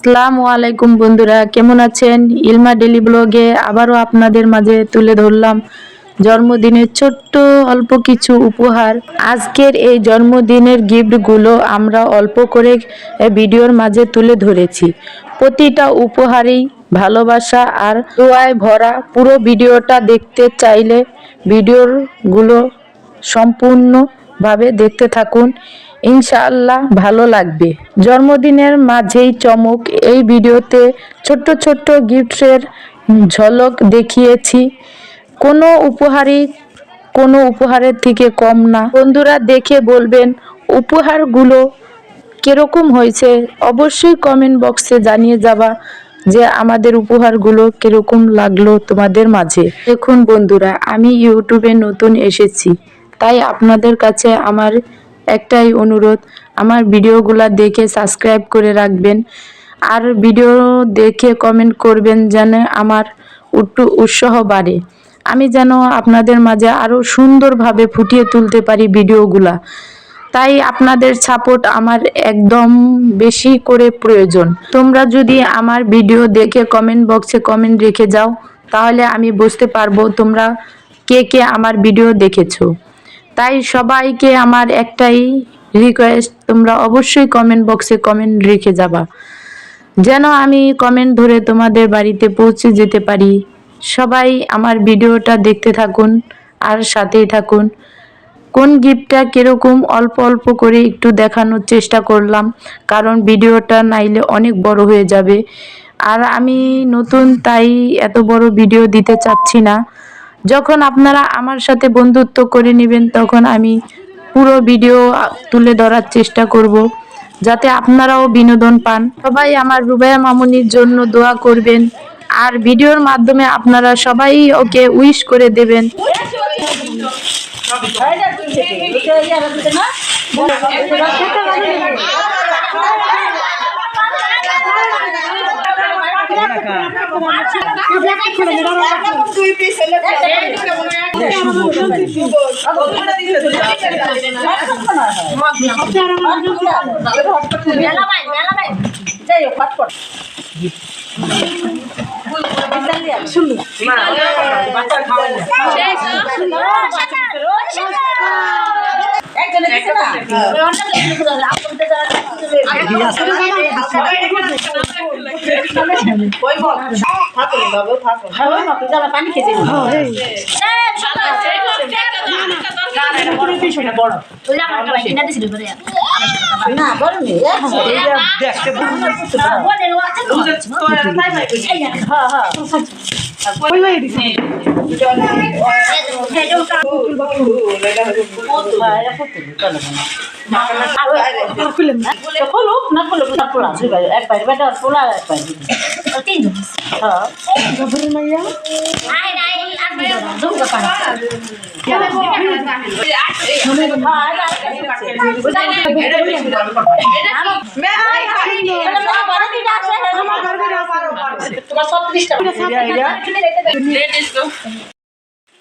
আসসালামু আলাইকুম বন্ধুরা, কেমন আছেন? ইলমা ডেলি ব্লগে আবারও আপনাদের মাঝে তুলে ধরলাম জন্মদিনের ছোট্ট অল্প কিছু উপহার। আজকের এই জন্মদিনের গিফটগুলো আমরা অল্প করে ভিডিওর মাঝে তুলে ধরেছি। প্রতিটা উপহারই ভালোবাসা আর দোয়ায় ভরা। পুরো ভিডিওটা দেখতে চাইলে ভিডিওগুলো সম্পূর্ণভাবে দেখতে থাকুন, ইনশাআল্লাহ ভালো লাগবে। জন্মদিনের মাঝেই চমক, এই ভিডিওতে ছোট্ট ছোট্ট গিফটের ঝলক দেখিয়েছি। কোনো উপহারের থেকে কম না। বন্ধুরা দেখে বলবেন উপহারগুলো কিরকম হয়েছে, অবশ্যই কমেন্ট বক্সে জানিয়ে যাবা যে আমাদের উপহারগুলো কিরকম লাগলো তোমাদের মাঝে। দেখুন বন্ধুরা, আমি ইউটিউবে নতুন এসেছি, তাই আপনাদের কাছে আমার একটাই অনুরোধ, আমার ভিডিওগুলো দেখে সাবস্ক্রাইব করে রাখবেন আর ভিডিও দেখে কমেন্ট করবেন যেন আমার একটু উৎসাহ বাড়ে, আমি যেন আপনাদের মাঝে আরও সুন্দরভাবে ফুটিয়ে তুলতে পারি ভিডিওগুলা। তাই আপনাদের সাপোর্ট আমার একদম বেশি করে প্রয়োজন। তোমরা যদি আমার ভিডিও দেখে কমেন্ট বক্সে কমেন্ট রেখে যাও, তাহলে আমি বুঝতে পারবো তোমরা কে কে আমার ভিডিও দেখেছো। তাই সবাইকে আমার একটাই রিকোয়েস্ট, তোমরা অবশ্যই কমেন্ট বক্সে কমেন্ট রেখে যাবা যেন আমি কমেন্ট ধরে তোমাদের বাড়িতে পৌঁছে যেতে পারি। সবাই আমার ভিডিওটা দেখতে থাকুন আর সাথেই থাকুন। কোন গিফটটা কিরকম অল্প অল্প করে একটু দেখানোর চেষ্টা করলাম, কারণ ভিডিওটা নাইলে অনেক বড় হয়ে যাবে আর আমি নতুন, তাই এত বড় ভিডিও দিতে চাচ্ছি না। যখন আপনারা আমার সাথে বন্ধুত্ব করে নেবেন তখন আমি পুরো ভিডিও তুলে ধরার চেষ্টা করব, যাতে আপনারাও বিনোদন পান। সবাই আমার রুবাইয়া মামুনির জন্য দোয়া করবেন আর ভিডিওর মাধ্যমে আপনারা সবাই ওকে উইশ করে দেবেন।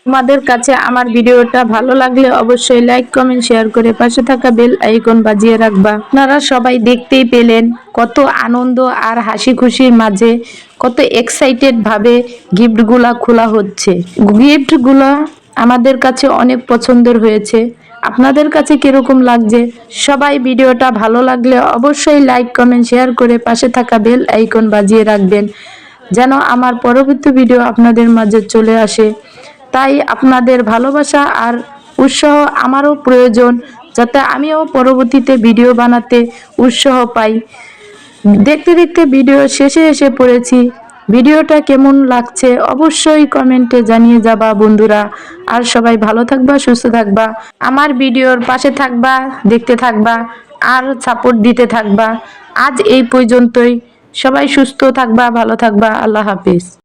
তোমাদের কাছে আমার ভিডিওটা ভালো লাগলে অবশ্যই লাইক কমেন্ট শেয়ার করে পাশে থাকা বেল আইকন বাজিয়ে রাখবা। আপনারা সবাই দেখতেই পেলেন কত আনন্দ আর হাসি খুশির মাঝে কত এক্সাইটেড ভাবে গিফটগুলা খোলা হচ্ছে। গিফটগুলা আমাদের কাছে অনেক পছন্দের হয়েছে, আপনাদের কাছে কিরকম লাগছে? সবাই ভিডিওটা ভালো লাগলে অবশ্যই লাইক কমেন্ট শেয়ার করে পাশে থাকা বেল আইকন বাজিয়ে রাখবেন যেন আমার পরবর্তী ভিডিও আপনাদের মাঝে চলে আসে। তাই আপনাদের ভালোবাসা আর উৎসাহ আমারও প্রয়োজন, যাতে আমিও পরবর্তীতে ভিডিও বানাতে উৎসাহ পাই। দেখতে দেখতে ভিডিও শেষে এসে পড়েছি, ভিডিওটা কেমন লাগছে অবশ্যই কমেন্টে জানিয়ে যাবা বন্ধুরা। আর সবাই ভালো থাকবা, সুস্থ থাকবা, আমার ভিডিওর পাশে থাকবা, দেখতে থাকবা আর সাপোর্ট দিতে থাকবা। আজ এই পর্যন্তই, সবাই সুস্থ থাকবা, ভালো থাকবা, আল্লাহ হাফেজ।